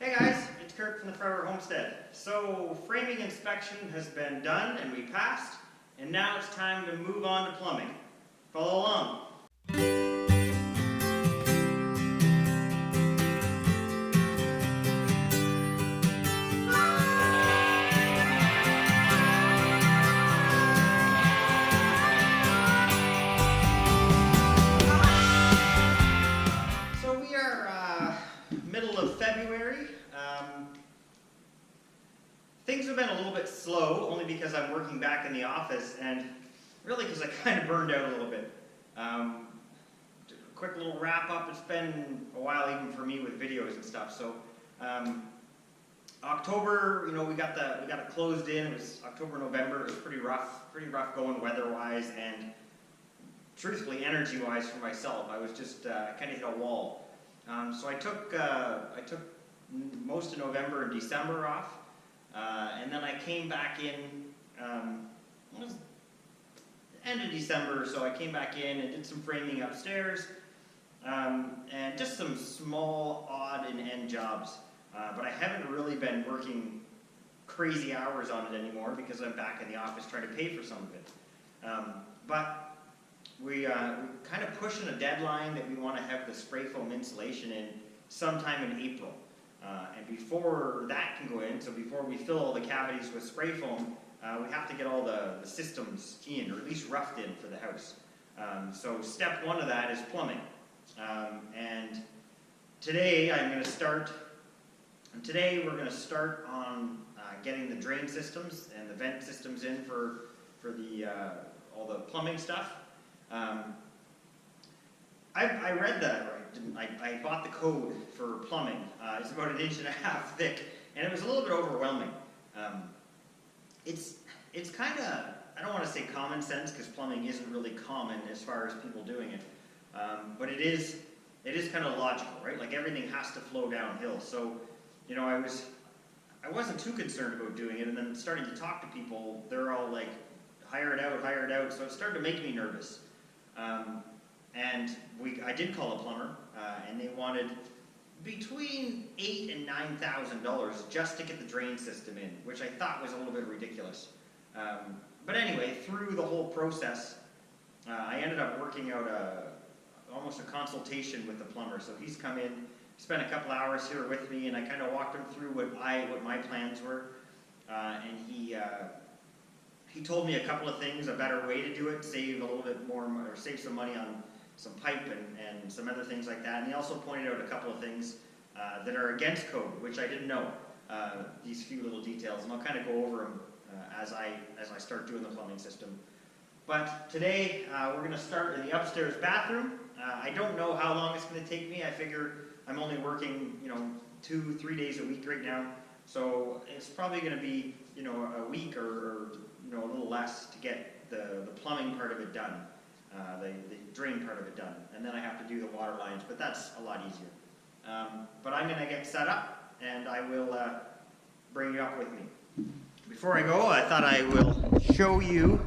Hey guys, it's Kirk from the Homestead. So framing inspection has been done and we passed, and now it's time to move on to plumbing. Follow along. So we are middle of February. Things have been a little bit slow, only because I'm working back in the office, and really because I kind of burned out a little bit. Quick little wrap up. It's been a while even for me with videos and stuff. So October, we got it closed in. It was October, November. It was pretty rough going weather-wise and truthfully energy-wise for myself. I was just kind of hit a wall. So I took most of November and December off. And then I came back in, it was end of December, so I came back in and did some framing upstairs, and just some small odd and end jobs. But I haven't really been working crazy hours on it anymore because I'm back in the office trying to pay for some of it. But we're kind of pushing a deadline that we want to have the spray foam insulation in sometime in April. And before that can go in, so before we fill all the cavities with spray foam, we have to get all the systems in, or at least roughed in for the house. So step one of that is plumbing. And today we're going to start on getting the drain systems and the vent systems in for the all the plumbing stuff. I read that, I bought the code for plumbing. It's about 1.5 inches thick, and it was a little bit overwhelming. It's kind of, I don't want to say common sense, because plumbing isn't really common as far as people doing it. But it is kind of logical, right? Like everything has to flow downhill. So, I wasn't too concerned about doing it, and then starting to talk to people, they're all like, hire it out. So it started to make me nervous. And I did call a plumber, and they wanted between $8,000 and $9,000 just to get the drain system in, which I thought was a little bit ridiculous. But anyway, through the whole process, I ended up working out almost a consultation with the plumber. So he's come in, spent a couple hours here with me, and I kind of walked him through what my plans were. And he told me a couple of things, a better way to do it, save a little bit more, or save some money on some pipe and some other things like that. And he also pointed out a couple of things that are against code, which I didn't know, these few little details. And I'll kind of go over them as I start doing the plumbing system. But today, we're going to start in the upstairs bathroom. I don't know how long it's going to take me. I figure I'm only working, 2-3 days a week right now. So it's probably going to be, a week or a little less to get the plumbing part of it done. The drain part of it done, and then I have to do the water lines, but that's a lot easier. But I'm going to get set up, and I will bring you up with me. Before I go, I thought I will show you.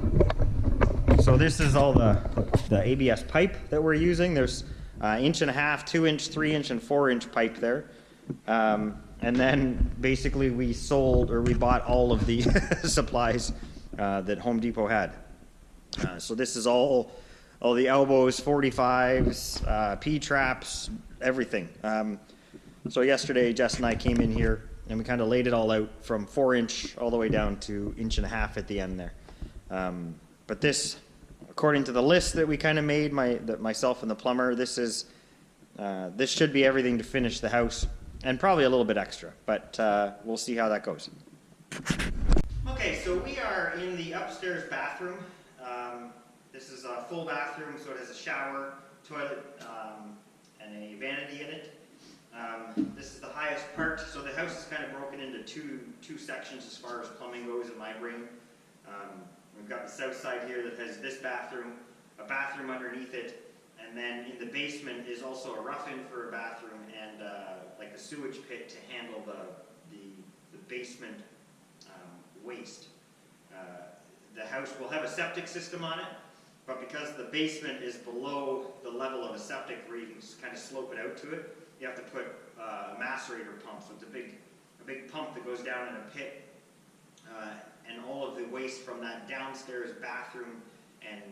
So this is all the ABS pipe that we're using. There's 1.5 inch, 2 inch, 3 inch, and 4 inch pipe there. And then basically we bought all of the supplies that Home Depot had. So this is all the elbows, 45s, P-traps, everything. So yesterday, Jess and I came in here and we kind of laid it all out from 4 inch all the way down to 1.5 inch at the end there. But this, according to the list that we kind of made, myself and the plumber, this should be everything to finish the house, and probably a little bit extra, but we'll see how that goes. Okay, so we are in the upstairs bathroom. This is a full bathroom, so it has a shower, toilet, and a vanity in it. This is the highest part, so the house is kind of broken into two sections as far as plumbing goes in my brain. We've got the south side here that has this bathroom, a bathroom underneath it, and then in the basement is also a rough-in for a bathroom and like a sewage pit to handle the basement waste. The house will have a septic system on it, but because the basement is below the level of a septic where you can just kind of slope it out to it, you have to put a macerator pump, so it's a big pump that goes down in a pit, and all of the waste from that downstairs bathroom and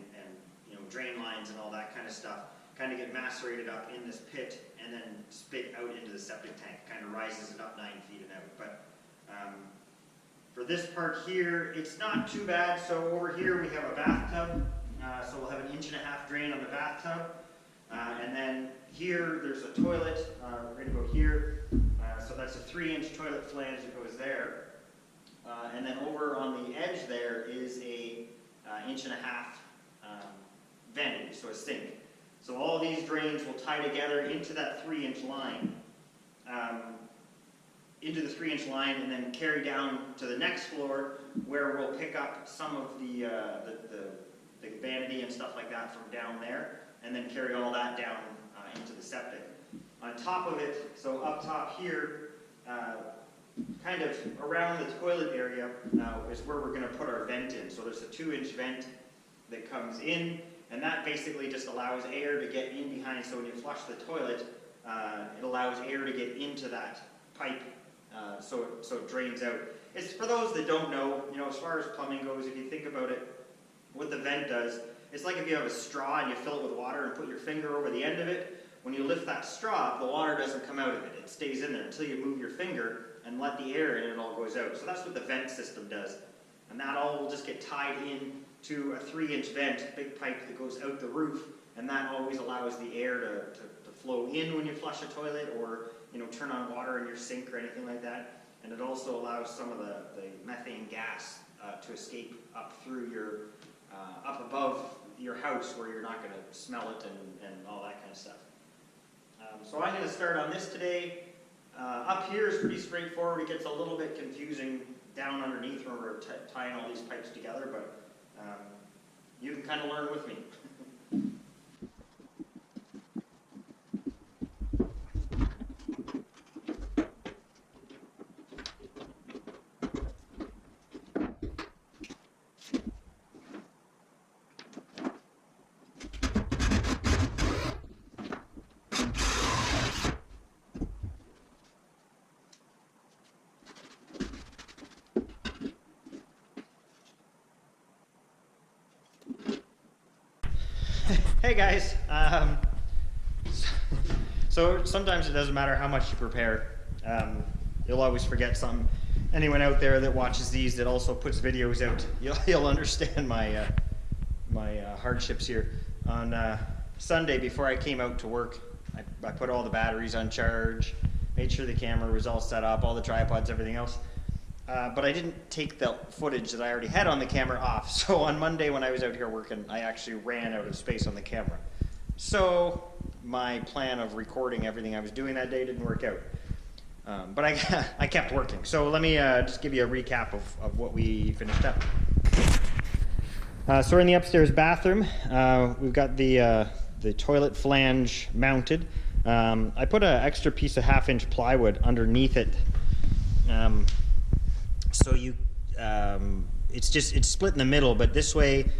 you know, drain lines and all that kind of stuff kind of get macerated up in this pit and then spit out into the septic tank. Kind of rises it up 9 feet and out. But for this part here, it's not too bad. So over here we have a bathtub. So we'll have an 1.5 inch drain on the bathtub. And then here there's a toilet right about here. So that's a 3-inch toilet flange that goes there. And then over on the edge there is a 1.5 inch vanity, so a sink. So all these drains will tie together into that 3-inch line, into the 3-inch line, and then carry down to the next floor where we'll pick up some of the vanity and stuff like that from down there, and then carry all that down into the septic. On top of it, so up top here, kind of around the toilet area is where we're going to put our vent in. So there's a 2-inch vent that comes in, and that basically just allows air to get in behind. So when you flush the toilet, it allows air to get into that pipe, so it drains out. It's for those that don't know, you know, as far as plumbing goes, if you think about it, what the vent does, it's like if you have a straw and you fill it with water and put your finger over the end of it. When you lift that straw, the water doesn't come out of it. It stays in there until you move your finger and let the air in, and it all goes out. So that's what the vent system does. And that all will just get tied in to a 3-inch vent, big pipe that goes out the roof, and that always allows the air to flow in when you flush a toilet, or, you know, turn on water in your sink or anything like that. And it also allows some of the methane gas to escape up through your, up above your house where you're not going to smell it and all that kind of stuff. So I'm going to start on this today. Up here is pretty straightforward. It gets a little bit confusing down underneath when we're tying all these pipes together, but you can kind of learn with me. Hey guys, so sometimes it doesn't matter how much you prepare, you'll always forget something. Anyone out there that watches these that also puts videos out, you'll understand my hardships here. On Sunday before I came out to work, I put all the batteries on charge, made sure the camera was all set up, all the tripods, everything else. But I didn't take the footage that I already had on the camera off. So on Monday when I was out here working, I actually ran out of space on the camera. So my plan of recording everything I was doing that day didn't work out. But I kept working. So let me just give you a recap of what we finished up. So we're in the upstairs bathroom. We've got the toilet flange mounted. I put an extra piece of 1/2-inch plywood underneath it. So it's split in the middle, but this way,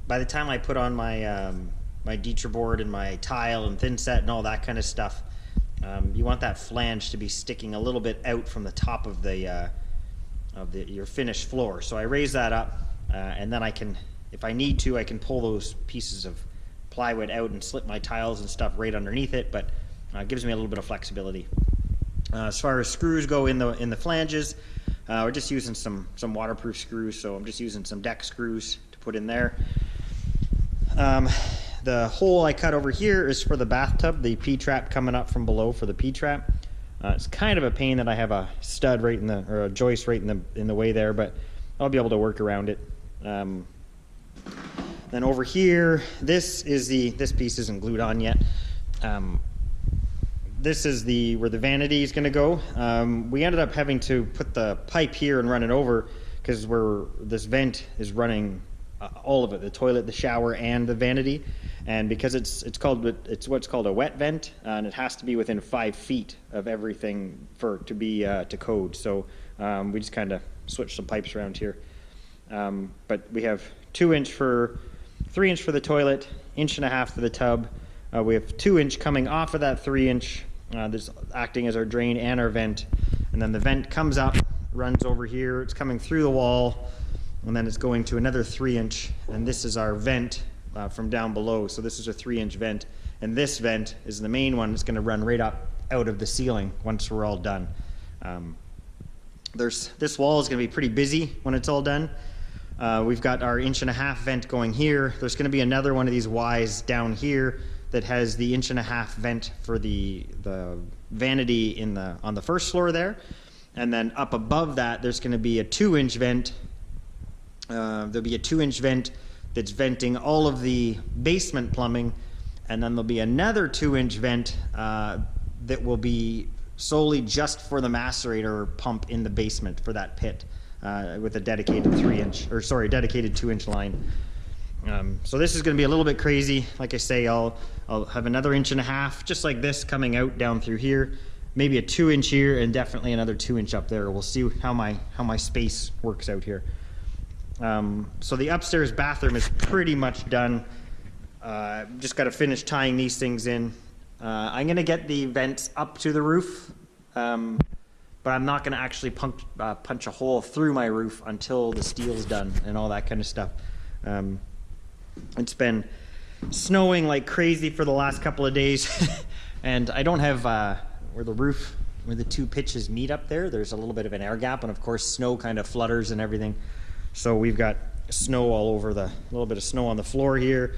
by the time I put on my my Dieter board and my tile and thin set and all that kind of stuff, you want that flange to be sticking a little bit out from the top of your finished floor. So I raise that up, and then I can, if I need to, I can pull those pieces of plywood out and slip my tiles and stuff right underneath it, but it gives me a little bit of flexibility. As far as screws go in the flanges, we're just using some waterproof screws, so I'm just using some deck screws to put in there. The hole I cut over here is for the bathtub, the P-trap coming up from below for the P-trap. It's kind of a pain that I have a stud right in or a joist right in the way there, but I'll be able to work around it. Then over here, this piece isn't glued on yet. This is where the vanity is going to go. We ended up having to put the pipe here and run it over because this vent is running all of it, the toilet, the shower, and the vanity. And because it's what's called a wet vent, and it has to be within 5 feet of everything to be to code. So we just kind of switched some pipes around here. But we have 2-inch 3-inch for the toilet, 1.5 inch for the tub. We have 2-inch coming off of that 3-inch This acting as our drain and our vent. And then the vent comes up, runs over here, it's coming through the wall, and then it's going to another 3-inch, and this is our vent from down below. So this is a 3-inch vent, and this vent is the main one that's going to run right up out of the ceiling once we're all done. This wall is going to be pretty busy when it's all done. We've got our 1.5-inch vent going here. There's going to be another one of these Ys down here that has the 1.5-inch vent for the vanity on the first floor there. And then up above that, there's going to be a 2-inch vent. There'll be a 2-inch vent that's venting all of the basement plumbing. And then there'll be another 2-inch vent that will be solely just for the macerator pump in the basement for that pit with a dedicated 2-inch line. So this is going to be a little bit crazy. Like I say, I'll have another 1.5 inch, just like this, coming out down through here. Maybe a 2-inch here, and definitely another 2-inch up there. We'll see how my space works out here. So the upstairs bathroom is pretty much done. Just got to finish tying these things in. I'm going to get the vents up to the roof, but I'm not going to actually punch a hole through my roof until the steel's done and all that kind of stuff. It's been snowing like crazy for the last couple of days, and I don't have where the two pitches meet up there. There's a little bit of an air gap, and of course snow kind of flutters and everything. So we've got snow all over a little bit of snow on the floor here,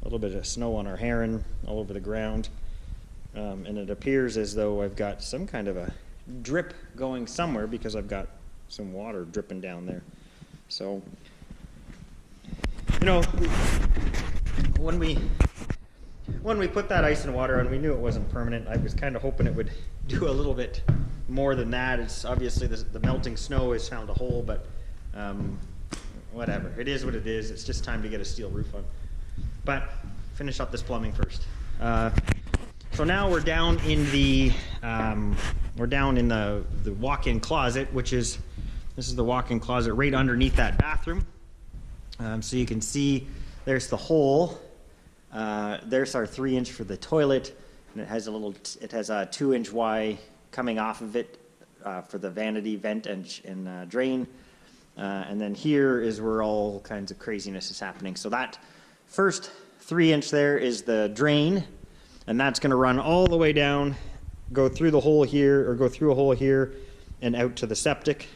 a little bit of snow on our heron, all over the ground. And it appears as though I've got some kind of a drip going somewhere because I've got some water dripping down there. So, you know, when we put that ice and water on, we knew it wasn't permanent. I was kind of hoping it would do a little bit more than that. It's obviously the melting snow has found a hole, but whatever. It is what it is. It's just time to get a steel roof on. But finish up this plumbing first. So now we're down in the walk-in closet, this is the walk-in closet right underneath that bathroom. So you can see there's the hole. There's our 3-inch for the toilet, and it has a 2-inch Y coming off of it for the vanity vent and drain. And then here is where all kinds of craziness is happening. So that first 3-inch there is the drain, and that's going to run all the way down, go through the hole here, or go through a hole here and out to the septic.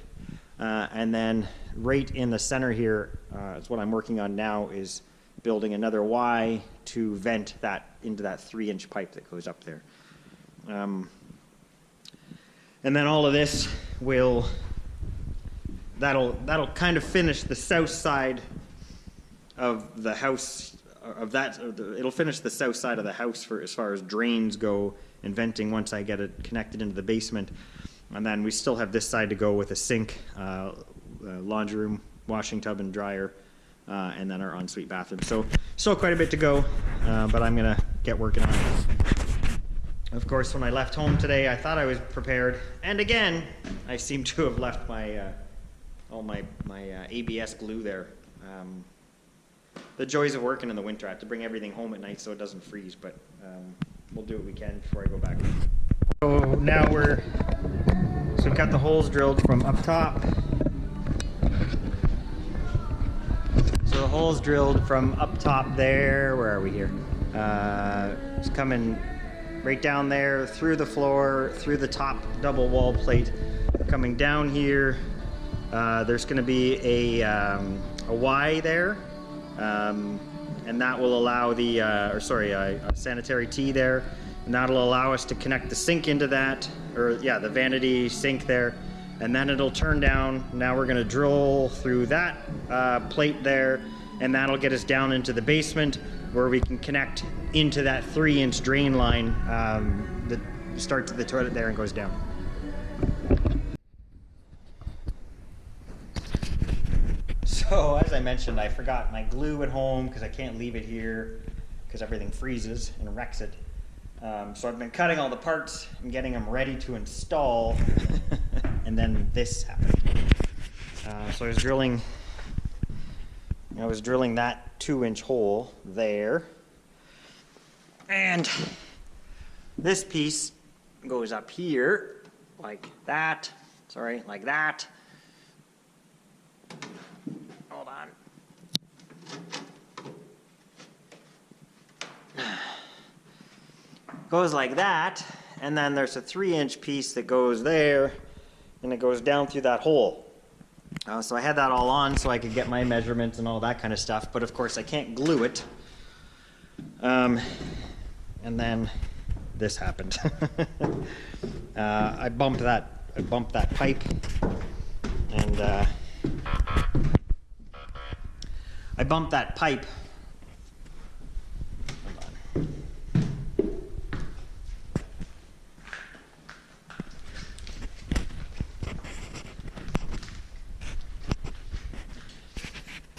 And then right in the center here is what I'm working on now, is building another Y to vent that into that 3-inch pipe that goes up there. And then all of this that'll kind of finish the south side of the house. It'll finish the south side of the house for as far as drains go and venting once I get it connected into the basement. And then we still have this side to go with a sink, laundry room, washing tub and dryer, and then our ensuite bathroom. So still quite a bit to go, but I'm gonna get working on it. Of course, when I left home today, I thought I was prepared, and again, I seem to have left all my ABS glue there. The joys of working in the winter. I have to bring everything home at night so it doesn't freeze, but we'll do what we can before I go back. So now we've got the holes drilled from up top. So the holes drilled from up top there. Where are we here? It's coming right down there, through the floor, through the top double wall plate, coming down here. There's going to be a Y there. And that will allow a sanitary T there, and that'll allow us to connect the sink into that, the vanity sink there, and then it'll turn down. Now we're going to drill through that plate there, and that'll get us down into the basement where we can connect into that 3-inch drain line that starts at the toilet there and goes down. So as I mentioned, I forgot my glue at home because I can't leave it here because everything freezes and wrecks it. So I've been cutting all the parts and getting them ready to install, and then this happened. So I was drilling that 2-inch hole there, and this piece goes up here like that. Sorry, like that. Hold on. Goes like that, and then there's a 3-inch piece that goes there, and it goes down through that hole. So I had that all on so I could get my measurements and all that kind of stuff, but of course I can't glue it. And then this happened. I bumped that pipe, and I bumped that pipe. Hold on.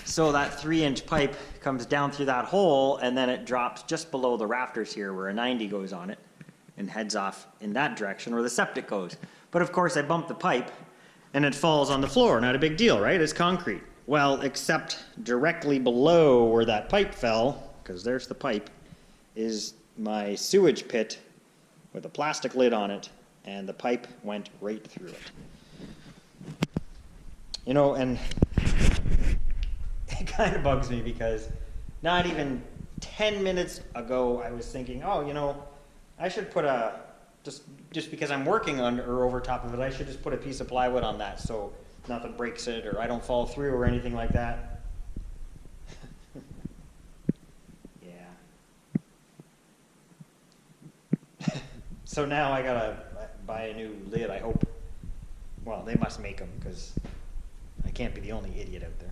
So that 3-inch pipe comes down through that hole, and then it drops just below the rafters here where a 90 goes on it and heads off in that direction where the septic goes. But of course I bumped the pipe and it falls on the floor. Not a big deal, right? It's concrete. Well, except directly below where that pipe fell, because there's the pipe, is my sewage pit with a plastic lid on it, and the pipe went right through it. You know, and it kind of bugs me because not even 10 minutes ago I was thinking, oh, you know, I should put a, just because I'm working on or over top of it, I should just put a piece of plywood on that so nothing breaks it or I don't fall through or anything like that. Yeah. So now I gotta buy a new lid, I hope. Well, they must make them because I can't be the only idiot out there.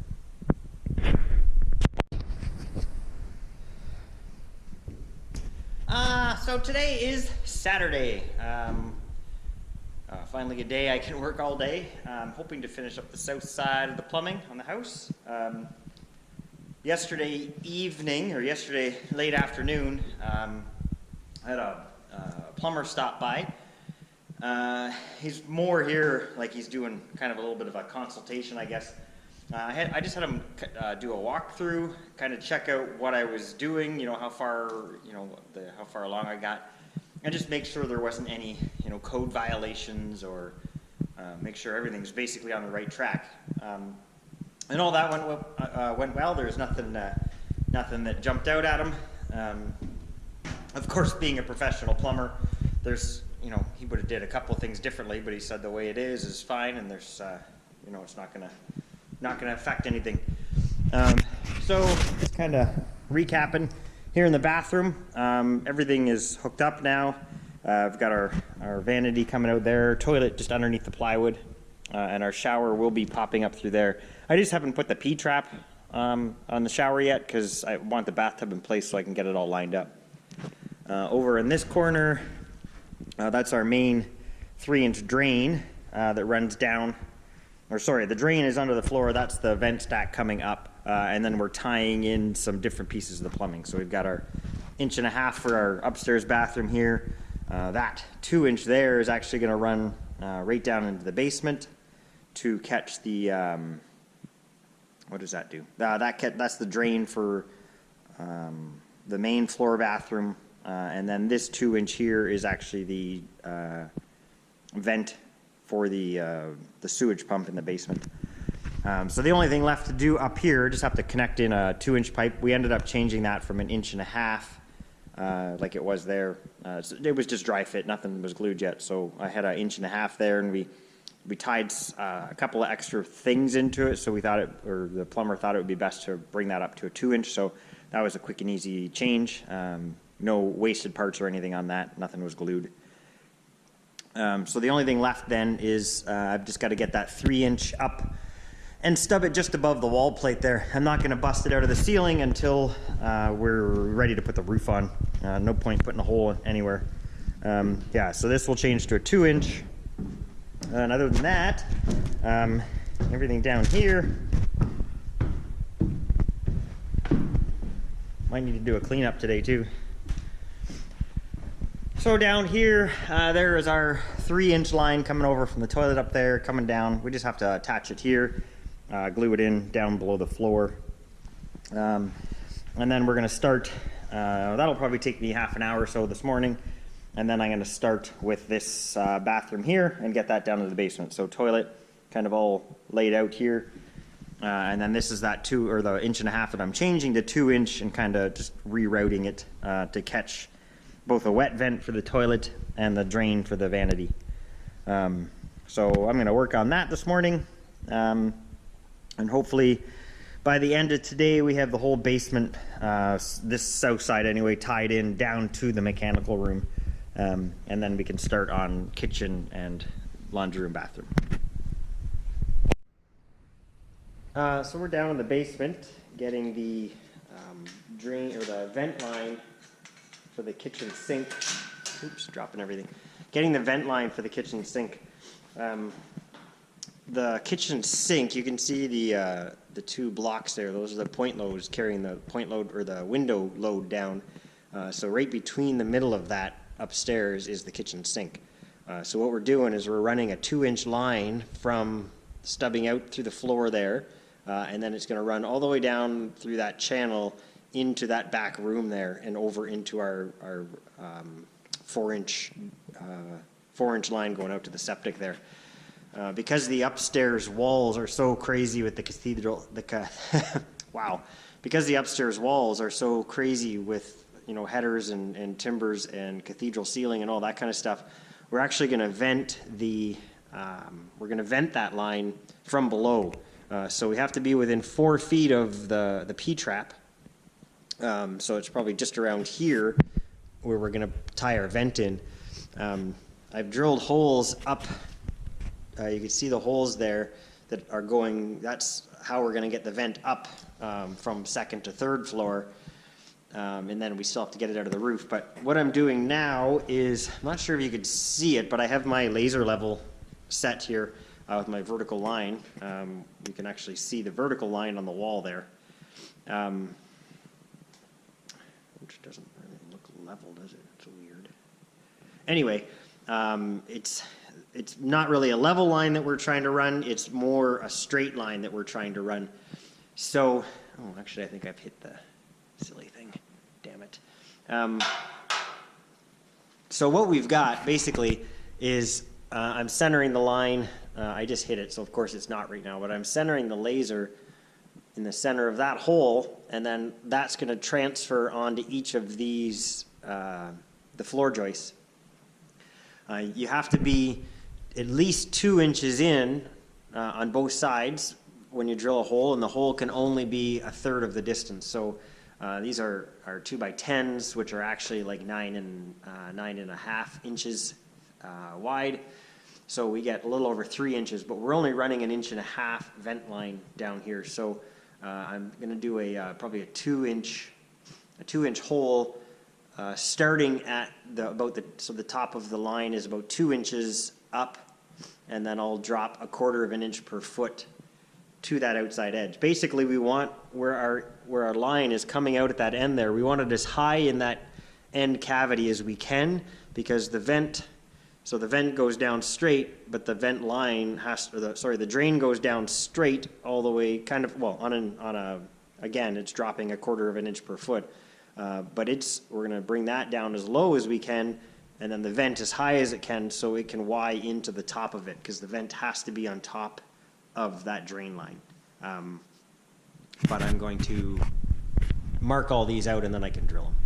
So today is Saturday. Finally a day I can work all day. I'm hoping to finish up the south side of the plumbing on the house. Yesterday evening, or yesterday late afternoon, I had a plumber stop by. He's more here like he's doing kind of a little bit of a consultation, I guess. I just had him do a walkthrough, kind of check out what I was doing, you know, how far along I got, and just make sure there wasn't any, you know, code violations or make sure everything's basically on the right track. And all that went well. There's nothing that jumped out at him. Of course, being a professional plumber, there's, you know, he would have did a couple of things differently, but he said the way it is fine, and there's, you know, it's not going to affect anything. So just kind of recapping here in the bathroom. Everything is hooked up now. I've got our vanity coming out there, toilet just underneath the plywood, and our shower will be popping up through there. I just haven't put the P-trap on the shower yet because I want the bathtub in place so I can get it all lined up. Over in this corner, that's our main 3-inch drain that runs down. Or sorry, the drain is under the floor. That's the vent stack coming up. And then we're tying in some different pieces of the plumbing. So we've got our 1.5 inch for our upstairs bathroom here. That 2-inch there is actually going to run right down into the basement to catch the, what does that do? That's the drain for the main floor bathroom. And then this 2-inch here is actually the vent for the sewage pump in the basement. So the only thing left to do up here, just have to connect in a 2-inch pipe. We ended up changing that from 1.5 inch, like it was there. It was just dry fit, nothing was glued yet. So I had 1.5 inch there, and we tied a couple of extra things into it. So we thought the plumber thought it would be best to bring that up to a 2-inch. So that was a quick and easy change. No wasted parts or anything on that. Nothing was glued. So the only thing left then is I've just got to get that 3-inch up and stub it just above the wall plate there. I'm not going to bust it out of the ceiling until we're ready to put the roof on. No point putting a hole anywhere. Yeah, so this will change to a 2-inch. And other than that, everything down here, might need to do a cleanup today too. So down here, there is our 3-inch line coming over from the toilet up there, coming down. We just have to attach it here, glue it in down below the floor. And then we're gonna start, that'll probably take me half an hour or so this morning. And then I'm going to start with this bathroom here and get that down to the basement. So toilet kind of all laid out here. And then this is that 2 or the 1.5 inch that I'm changing to 2 inch and kind of just rerouting it to catch both a wet vent for the toilet and the drain for the vanity. So I'm going to work on that this morning. And hopefully by the end of today we have the whole basement, this south side anyway, tied in down to the mechanical room. And then we can start on kitchen and laundry room, bathroom. So we're down in the basement getting the drain or the vent line for the kitchen sink. Oops, dropping everything. Getting the vent line for the kitchen sink. The kitchen sink, you can see the 2 blocks there. Those are the point loads carrying the point load or the window load down. So right between the middle of that upstairs is the kitchen sink. So what we're doing is we're running a 2-inch line from stubbing out through the floor there, and then it's going to run all the way down through that channel into that back room there and over into our 4-inch line going out to the septic there. Because the upstairs walls are so crazy with the cathedral, wow, because the upstairs walls are so crazy with, you know, headers and timbers and cathedral ceiling and all that kind of stuff, we're actually going to vent that line from below. So we have to be within 4 feet of the P-trap. So it's probably just around here where we're going to tie our vent in. I've drilled holes up. You can see the holes there that are going, that's how we're going to get the vent up from 2nd to 3rd floor. And then we still have to get it out of the roof. But what I'm doing now is, I'm not sure if you could see it, but I have my laser level set here with my vertical line. You can actually see the vertical line on the wall there. Which doesn't really look level, does it? It's weird. Anyway, it's not really a level line that we're trying to run. It's more a straight line that we're trying to run. So, oh, actually, I think I've hit the silly thing. Damn it. So what we've got, basically, is I'm centering the line. I just hit it, so of course it's not right now, but I'm centering the laser in the center of that hole, and then that's going to transfer onto each of these, the floor joists. You have to be at least 2 inches in on both sides when you drill a hole, and the hole can only be 1/3 of the distance. So these are 2x10s, which are actually like 9.5 inches wide. So we get a little over 3 inches, but we're only running an 1.5 inch vent line down here. So I'm going to do probably a 2-inch hole. Starting at so the top of the line is about 2 inches up, and then I'll drop 1/4 inch per foot to that outside edge. Basically, we want where our line is coming out at that end there, we want it as high in that end cavity as we can, because the vent goes down straight, but the vent line the drain goes down straight all the way, kind of, well, again, it's dropping 1/4 inch per foot. But we're going to bring that down as low as we can, and then the vent as high as it can so it can Y into the top of it, because the vent has to be on top of that drain line. But I'm going to mark all these out and then I can drill them.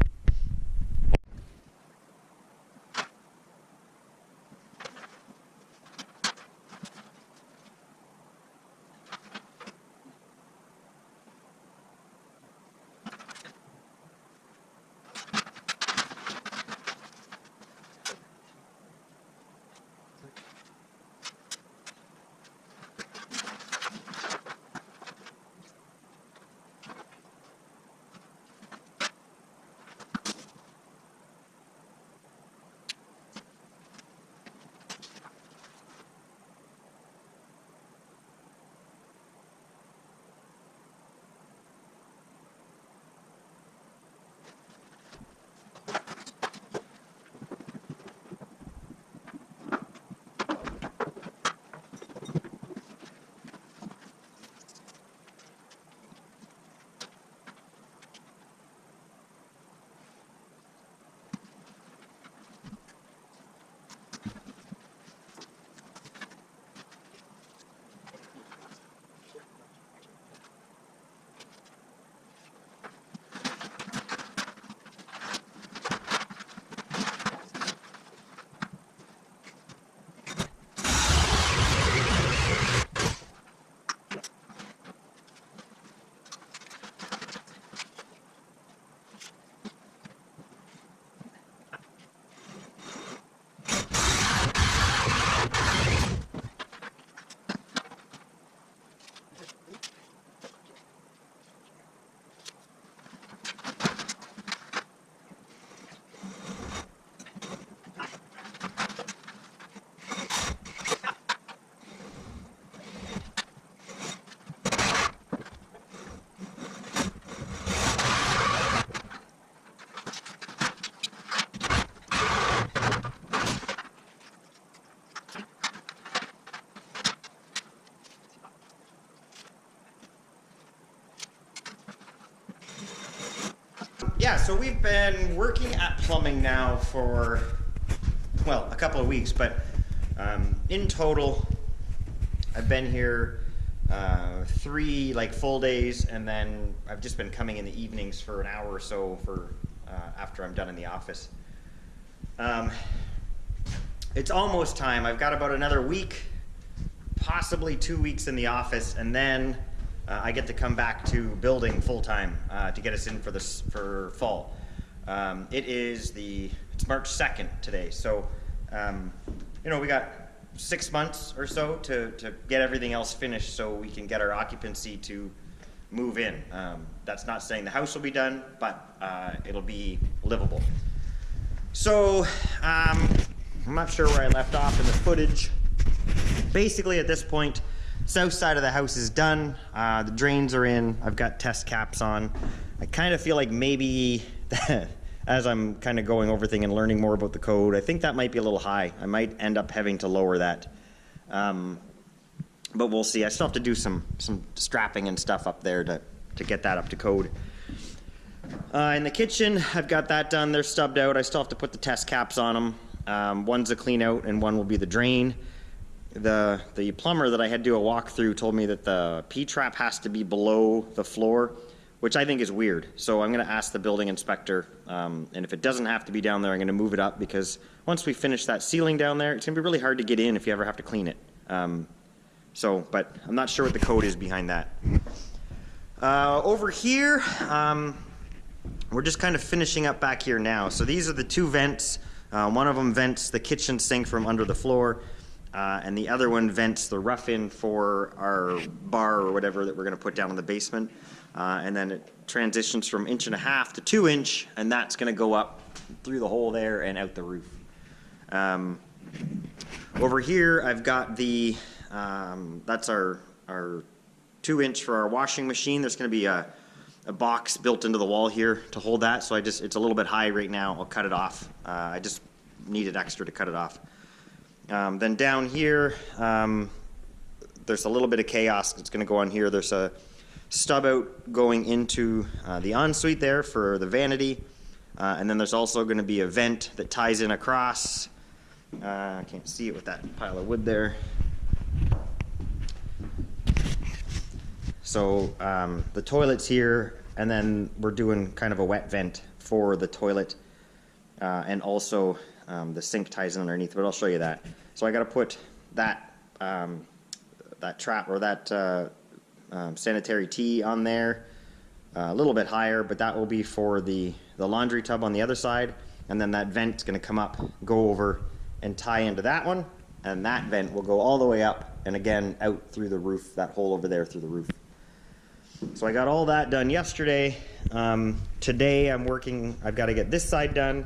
Yeah, so we've been working at plumbing now for, well, a couple of weeks, but in total, I've been here 3 full days, and then I've just been coming in the evenings for an hour or so for after I'm done in the office. It's almost time. I've got about another week, possibly 2 weeks in the office, and then I get to come back to building full time to get us in for fall. It's March 2nd today, so we got 6 months or so to get everything else finished so we can get our occupancy to move in. That's not saying the house will be done, but it'll be livable. So I'm not sure where I left off in the footage. Basically at this point, south side of the house is done. The drains are in. I've got test caps on. I kind of feel like maybe as I'm kind of going over things and learning more about the code, I think that might be a little high. I might end up having to lower that. But we'll see. I still have to do some strapping and stuff up there to get that up to code. In the kitchen, I've got that done. They're stubbed out. I still have to put the test caps on them. One's a clean out and one will be the drain. The plumber that I had to do a walkthrough told me that the P-trap has to be below the floor, which I think is weird. So I'm going to ask the building inspector, and if it doesn't have to be down there, I'm going to move it up, because once we finish that ceiling down there, it's going to be really hard to get in if you ever have to clean it. But I'm not sure what the code is behind that. Over here, we're just kind of finishing up back here now. So these are the 2 vents. One of them vents the kitchen sink from under the floor, and the other one vents the rough-in for our bar or whatever that we're going to put down in the basement. And then it transitions from 1.5 to 2 inch, and that's going to go up through the hole there and out the roof. Over here, I've got that's our 2 inch for our washing machine. There's going to be a box built into the wall here to hold that, so it's a little bit high right now. I'll cut it off. I just needed extra to cut it off. Then down here, there's a little bit of chaos that's going to go on here. There's a stub out going into the ensuite there for the vanity, and then there's also going to be a vent that ties in across. I can't see it with that pile of wood there. So the toilet's here, and then we're doing kind of a wet vent for the toilet, and also the sink ties in underneath, but I'll show you that. So I got to put that trap or that sanitary tee on there a little bit higher, but that will be for the laundry tub on the other side, and then that vent's going to come up, go over, and tie into that one, and that vent will go all the way up and again out through the roof, that hole over there through the roof. So I got all that done yesterday. Today I've got to get this side done.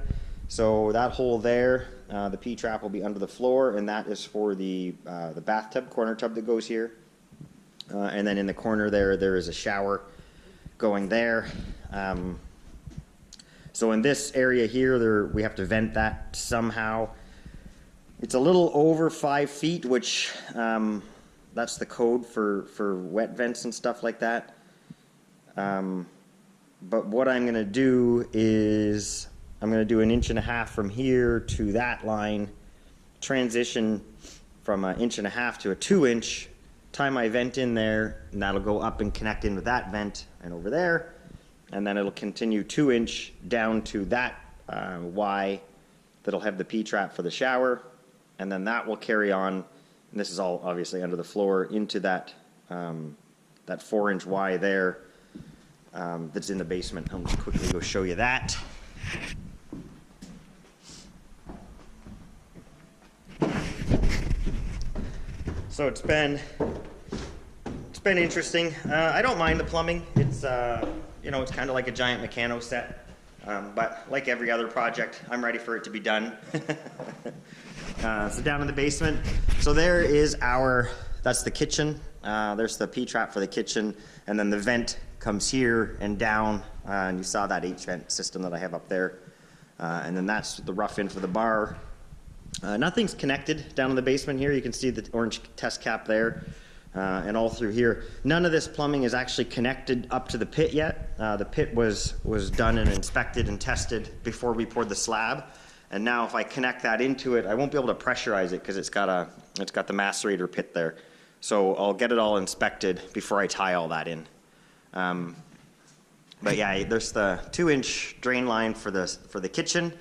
So that hole there, the P-trap will be under the floor, and that is for the bathtub, corner tub that goes here. And then in the corner there is a shower going there. So in this area here, we have to vent that somehow. It's a little over 5 feet, which that's the code for wet vents and stuff like that. But what I'm going to do is I'm going to do 1.5 inches from here to that line, transition from 1.5 inches to a 2 inch, tie my vent in there, and that'll go up and connect in with that vent and over there, and then it'll continue 2 inch down to that Y that'll have the P-trap for the shower, and then that will carry on, and this is all obviously under the floor, into that 4 inch Y there that's in the basement. I'll just quickly go show you that. So it's been interesting. I don't mind the plumbing. It's it's kind of like a giant Meccano set, but like every other project, I'm ready for it to be done. So down in the basement, so there is that's the kitchen. There's the P-trap for the kitchen, and then the vent comes here and down, and you saw that H-vent system that I have up there. And then that's the rough-in for the bar. Nothing's connected down in the basement here. You can see the orange test cap there. and all through here. None of this plumbing is actually connected up to the pit yet. The pit was done and inspected and tested before we poured the slab. And now if I connect that into it, I won't be able to pressurize it because it's got the macerator pit there. So I'll get it all inspected before I tie all that in. But yeah, there's the 2-inch drain line for the kitchen.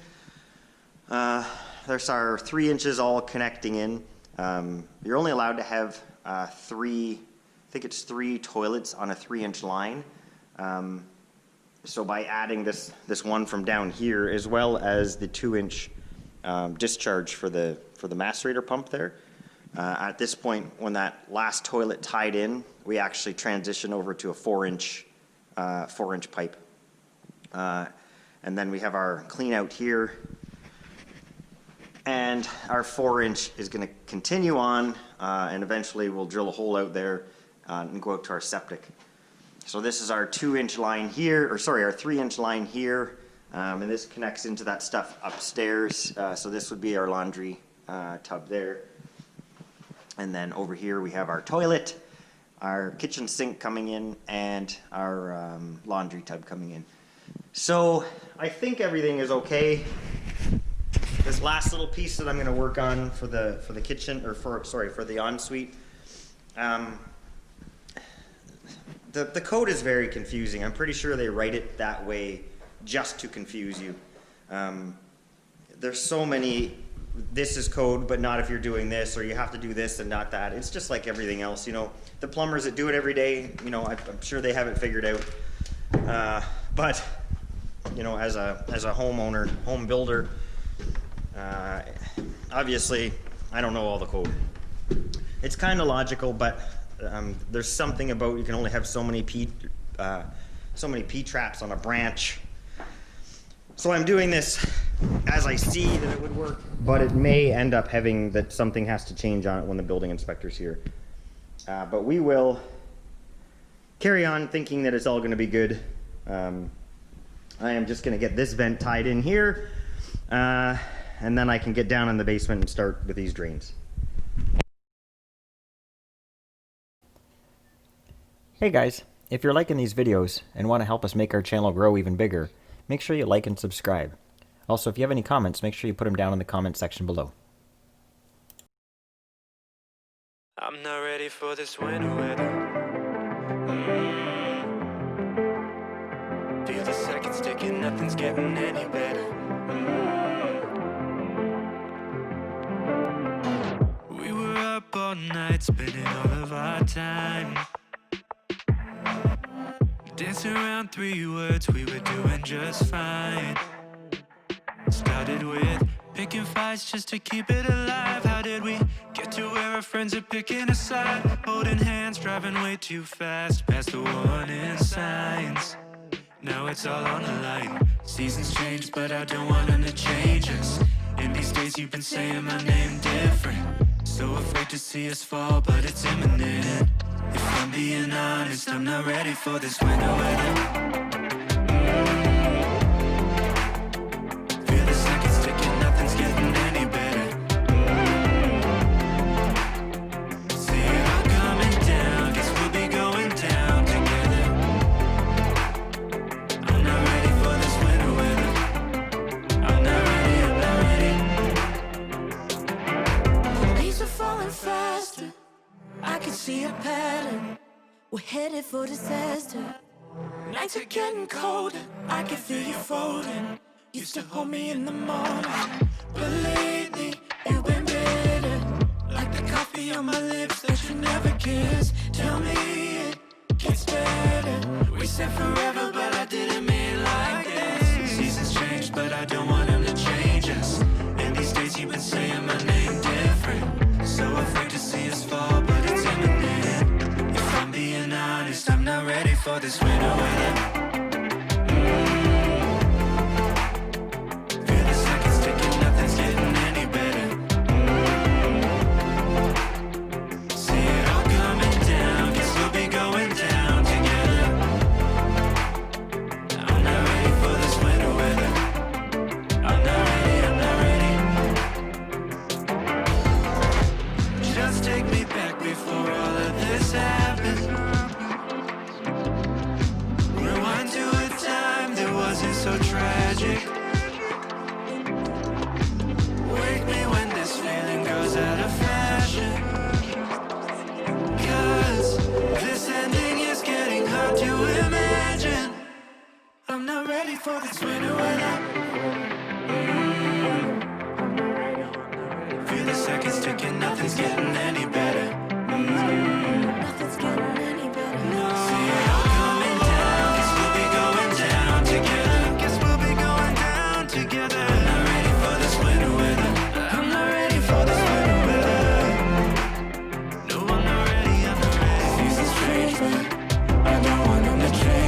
There's our 3 inches all connecting in. You're only allowed to have three toilets on a 3-inch line. So by adding this one from down here, as well as the 2-inch discharge for the macerator pump there, at this point, when that last toilet tied in, we actually transition over to a 4-inch pipe. And then we have our clean out here, and our 4-inch is going to continue on, and eventually we'll drill a hole out there and go out to our septic. So this is our 2-inch line here, or sorry, our 3-inch line here, and this connects into that stuff upstairs. So this would be our laundry tub there. And then over here we have our toilet, our kitchen sink coming in, and our laundry tub coming in. So I think everything is okay. This last little piece that I'm going to work on for the kitchen, or for the ensuite. The code is very confusing. I'm pretty sure they write it that way just to confuse you. There's so many, this is code, but not if you're doing this, or you have to do this and not that. It's just like everything else, you know. The plumbers that do it every day, you know, I'm sure they have it figured out. But, you know, as a homeowner, home builder, obviously, I don't know all the code. It's kind of logical, but there's something about you can only have so many P traps on a branch. So I'm doing this as I see that it would work, but it may end up having that something has to change on it when the building inspector's here. But we will carry on thinking that it's all going to be good. I am just going to get this vent tied in here, and then I can get down in the basement and start with these drains. Hey guys, if you're liking these videos and want to help us make our channel grow even bigger, make sure you like and subscribe. Also, if you have any comments, make sure you put them down in the comment section below. I'm not ready for this winter weather. Feel the seconds ticking, nothing's getting any better. We were up all night, spending all of our time dancing around 3 words, we were doing just fine. Started with picking fights just to keep it alive. How did we get to where our friends are picking a side? Holding hands, driving way too fast, past the warning signs. Now it's all on the line. Seasons change, but I don't want them to change us. In these days you've been saying my name different. So afraid to see us fall, but it's imminent. If I'm being honest, I'm not ready for this winter weather. Feel the seconds ticking, nothing's getting any better. See it all coming down, guess we'll be going down together. I'm not ready for this winter weather. I'm not ready. Leaves are falling faster, I can see a pattern. We're headed for disaster. Nights are getting colder, I can feel you folding. Used to hold me in the morning, but lately you've been bitter. Like the coffee on my lips that you never kiss. Tell me it gets better. We said forever, but I didn't mean it like this. Seasons change, but I don't want them to change us. And these days you've been saying my name different. So afraid to see us fall, but it's imminent. If I'm being honest, I'm not ready for this winter weather. Feel the seconds ticking, nothing's getting any better. See it all coming down, guess we'll be going down together. I'm not ready for this winter weather. I'm not ready, I'm not ready. Just take me back before all of this fair. I don't wanna betray